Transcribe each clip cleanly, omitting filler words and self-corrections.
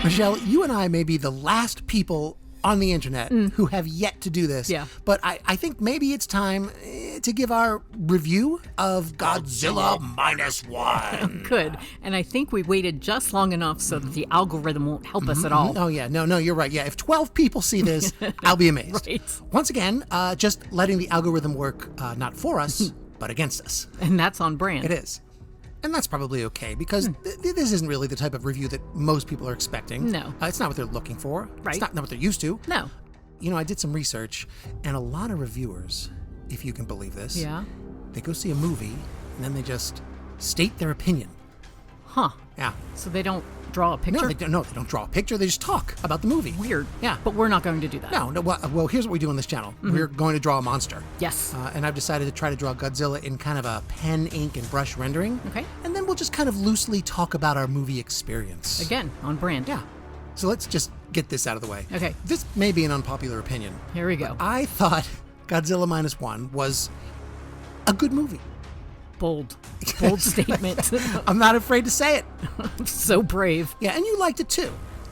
Michelle, you and I may be the last people on the internet who have yet to do this. Yeah. But I think maybe it's time to give our review of Godzilla Minus One. Good. And I think we waited just long enough so that the algorithm won't help us at all. Oh, yeah. No, you're right. Yeah, if 12 people see this, I'll be amazed. Right. Once again, just letting the algorithm work not for us, but against us. And that's on brand. It is. And that's probably okay, because this isn't really the type of review that most people are expecting. No. It's not what they're looking for. Right. It's not what they're used to. No. You know, I did some research, and a lot of reviewers, if you can believe this, Yeah. they go see a movie, and then they just state their opinion. Huh. Yeah. So they don't draw a picture? No, they don't draw a picture. They just talk about the movie. Weird. Yeah. But we're not going to do that. No. Well, here's what we do on this channel. We're going to draw a monster. Yes. And I've decided to try to draw Godzilla in kind of a pen, ink, and brush rendering. Okay. And then we'll just kind of loosely talk about our movie experience. Again, on brand. Yeah. So let's just get this out of the way. Okay. This may be an unpopular opinion. Here we go. I thought Godzilla Minus One was a good movie. Bold statement. I'm not afraid to say it. So brave. Yeah, and you liked it too.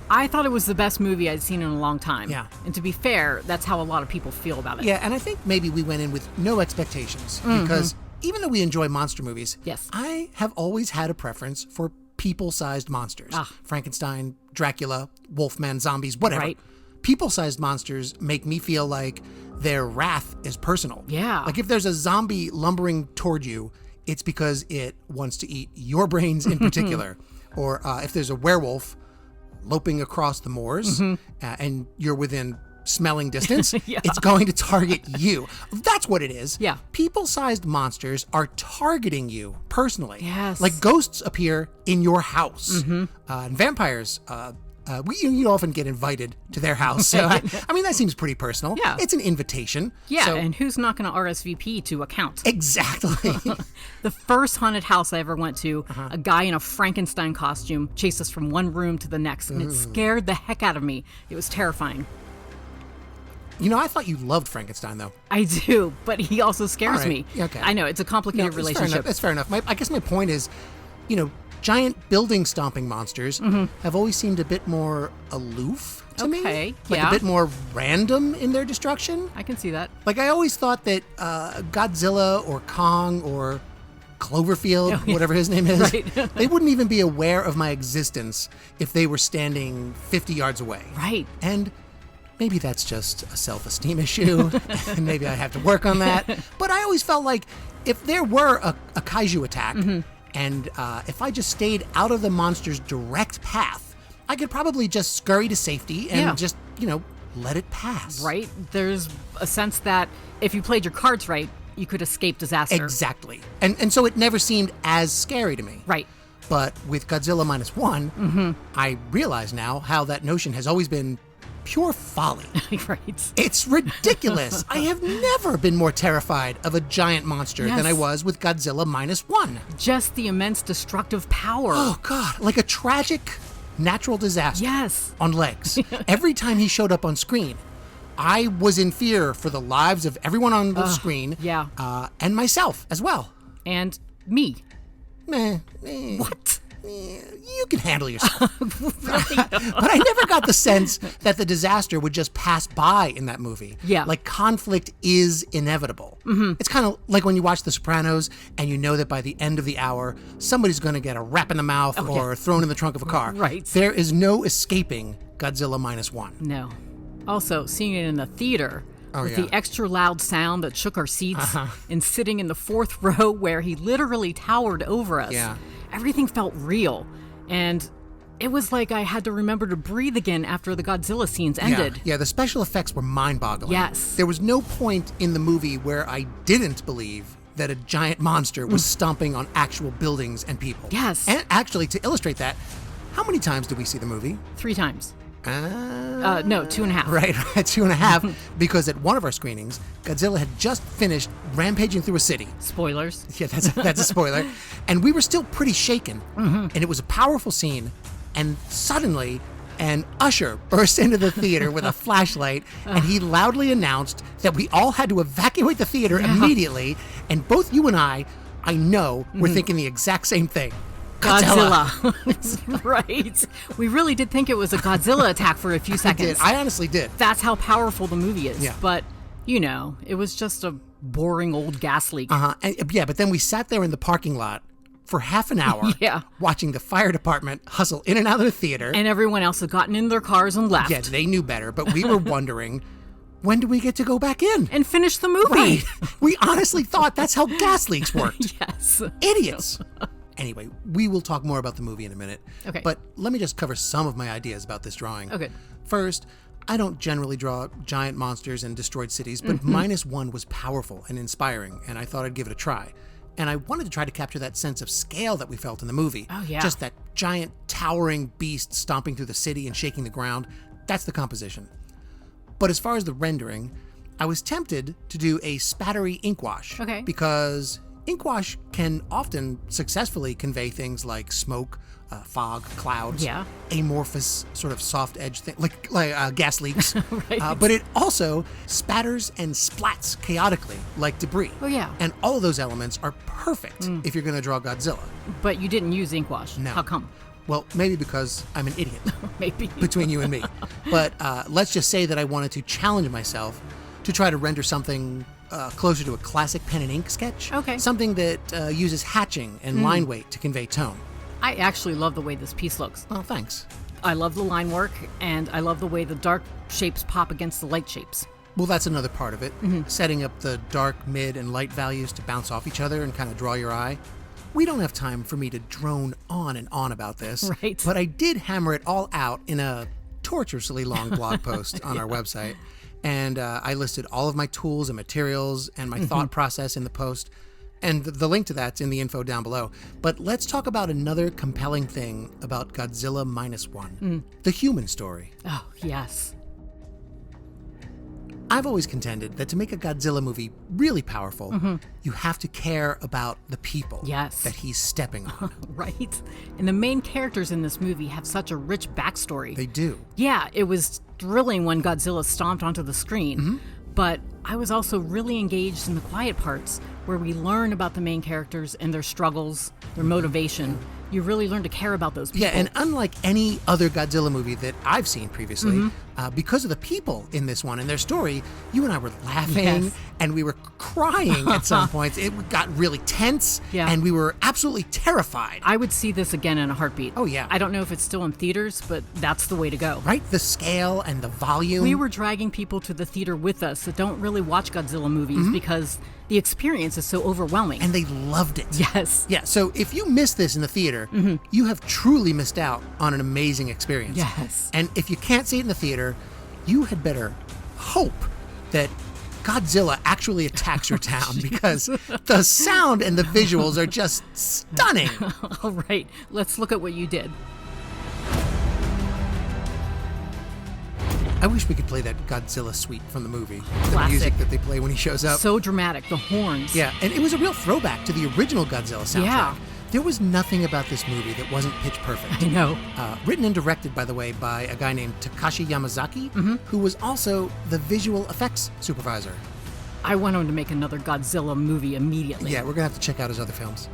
I thought it was the best movie I'd seen in a long time. Yeah. And to be fair, that's how a lot of people feel about it. Yeah, and I think maybe we went in with no expectations because even though we enjoy monster movies, Yes. I have always had a preference for people-sized monsters. Frankenstein, Dracula, Wolfman, zombies, whatever. Right. People-sized monsters make me feel like their wrath is personal. Yeah. Like if there's a zombie lumbering toward you, it's because it wants to eat your brains in particular. Or if there's a werewolf loping across the moors and you're within smelling distance, Yeah. it's going to target you. That's what it is. Yeah. People-sized monsters are targeting you personally. Yes. Like ghosts appear in your house. And vampires, you often get invited to their house. So, I mean, that seems pretty personal. Yeah. It's an invitation. Yeah, So, and who's not going to RSVP to a count? exactly. The first haunted house I ever went to, a guy in a Frankenstein costume chased us from one room to the next, and it scared the heck out of me. It was terrifying. You know, I thought you loved Frankenstein, though. I do, but he also scares All right. me. Yeah, okay. I know, it's a complicated relationship. That's fair enough. I guess my point is, you know, giant building stomping monsters have always seemed a bit more aloof to me. Okay, Like yeah. a bit more random in their destruction. I can see that. Like I always thought that Godzilla or Kong or Cloverfield, whatever his name is, Right. they wouldn't even be aware of my existence if they were standing 50 yards away. Right. And maybe that's just a self-esteem issue, and maybe I have to work on that. But I always felt like if there were a kaiju attack, and if I just stayed out of the monster's direct path, I could probably just scurry to safety and just, you know, let it pass. Right? There's a sense that if you played your cards right, you could escape disaster. Exactly. And so it never seemed as scary to me. Right. But with Godzilla Minus One, I realize now how that notion has always been pure folly. Right. It's ridiculous. I have never been more terrified of a giant monster than I was with Godzilla Minus One. Just the immense destructive power. Oh, God. Like a tragic natural disaster Yes. on legs. Every time he showed up on screen, I was in fear for the lives of everyone on the screen. Yeah. And myself as well. And me. What? You can handle yourself. But I never got the sense that the disaster would just pass by in that movie. Yeah. Like conflict is inevitable. It's kind of like when you watch The Sopranos and you know that by the end of the hour, somebody's going to get a rap in the mouth or thrown in the trunk of a car. Right. There is no escaping Godzilla Minus One. No. Also, seeing it in the theater with the extra loud sound that shook our seats and sitting in the fourth row where he literally towered over us. Yeah. Everything felt real. And it was like I had to remember to breathe again after the Godzilla scenes ended. Yeah, the special effects were mind-boggling. Yes. There was no point in the movie where I didn't believe that a giant monster was stomping on actual buildings and people. Yes. And actually, to illustrate that, how many times did we see the movie? 3 times. No, 2.5. Right, 2.5, because at one of our screenings, Godzilla had just finished rampaging through a city. Spoilers. Yeah, that's a spoiler. And we were still pretty shaken. And it was a powerful scene. And suddenly, an usher burst into the theater with a flashlight, and he loudly announced that we all had to evacuate the theater immediately. And both you and I know, were thinking the exact same thing. Godzilla. Right. We really did think it was a Godzilla attack for a few seconds. I honestly did. That's how powerful the movie is. Yeah. But, it was just a boring old gas leak. But then we sat there in the parking lot for half an hour watching the fire department hustle in and out of the theater. And everyone else had gotten in their cars and left. Yeah, they knew better, but we were wondering, when do we get to go back in? And finish the movie. Right. We honestly thought that's how gas leaks worked. Yes. Idiots. Anyway, we will talk more about the movie in a minute. Okay. But let me just cover some of my ideas about this drawing. Okay. First, I don't generally draw giant monsters and destroyed cities, but Minus One was powerful and inspiring, and I thought I'd give it a try. And I wanted to try to capture that sense of scale that we felt in the movie. Oh, yeah. Just that giant, towering beast stomping through the city and shaking the ground. That's the composition. But as far as the rendering, I was tempted to do a spattery ink wash. Okay. Because ink wash can often successfully convey things like smoke, fog, clouds, amorphous sort of soft edge thing, like gas leaks. Right. But it also spatters and splats chaotically like debris. Oh, yeah. And all of those elements are perfect if you're going to draw Godzilla. But you didn't use ink wash. No. How come? Well, maybe because I'm an idiot. Maybe. Between you and me. But let's just say that I wanted to challenge myself to try to render something closer to a classic pen and ink sketch. Okay. Something that uses hatching and line weight to convey tone. I actually love the way this piece looks. Oh, thanks. I love the line work, and I love the way the dark shapes pop against the light shapes. Well, that's another part of it. Setting up the dark, mid, and light values to bounce off each other and kind of draw your eye. We don't have time for me to drone on and on about this. Right. But I did hammer it all out in a torturously long blog post on our website. And I listed all of my tools and materials and my thought process in the post. And the link to that's in the info down below. But let's talk about another compelling thing about Godzilla Minus One. The human story. Oh, yes. I've always contended that to make a Godzilla movie really powerful, you have to care about the people that he's stepping on. Right. And the main characters in this movie have such a rich backstory. They do. Yeah, it was thrilling when Godzilla stomped onto the screen. But I was also really engaged in the quiet parts where we learn about the main characters and their struggles, their motivation. You really learn to care about those people. Yeah, and unlike any other Godzilla movie that I've seen previously, because of the people in this one and their story, you and I were laughing and we were crying at some points. It got really tense and we were absolutely terrified. I would see this again in a heartbeat. Oh, yeah. I don't know if it's still in theaters, but that's the way to go. Right? The scale and the volume. We were dragging people to the theater with us that don't really watch Godzilla movies because the experience is so overwhelming. And they loved it. Yes. Yeah, so if you missed this in the theater, you have truly missed out on an amazing experience. Yes. And if you can't see it in the theater, you had better hope that Godzilla actually attacks your town because the sound and the visuals are just stunning. All right, let's look at what you did. I wish we could play that Godzilla suite from the movie. Classic. The music that they play when he shows up. So dramatic, the horns. Yeah, and it was a real throwback to the original Godzilla soundtrack. Yeah. There was nothing about this movie that wasn't pitch perfect. I know. Written and directed, by the way, by a guy named Takashi Yamazaki, who was also the visual effects supervisor. I want him to make another Godzilla movie immediately. Yeah, we're going to have to check out his other films.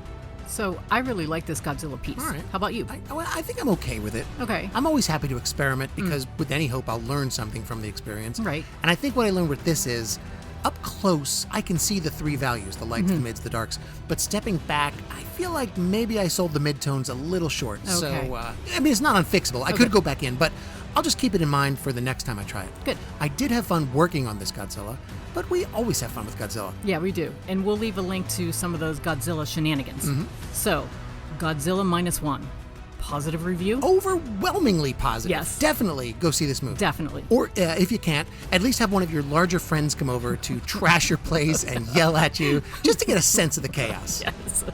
So I really like this Godzilla piece. All right. How about you? I think I'm okay with it. Okay. I'm always happy to experiment because with any hope I'll learn something from the experience. Right. And I think what I learned with this is, up close, I can see the three values, the lights, the mids, the darks. But stepping back, I feel like maybe I sold the midtones a little short. Okay. So, I mean, it's not unfixable. I could go back in, but I'll just keep it in mind for the next time I try it. Good. I did have fun working on this Godzilla, but we always have fun with Godzilla. Yeah, we do. And we'll leave a link to some of those Godzilla shenanigans. So, Godzilla Minus One. Positive review? Overwhelmingly positive. Yes. Definitely go see this movie. Definitely. Or if you can't, at least have one of your larger friends come over to trash your place and yell at you just to get a sense of the chaos. Yes.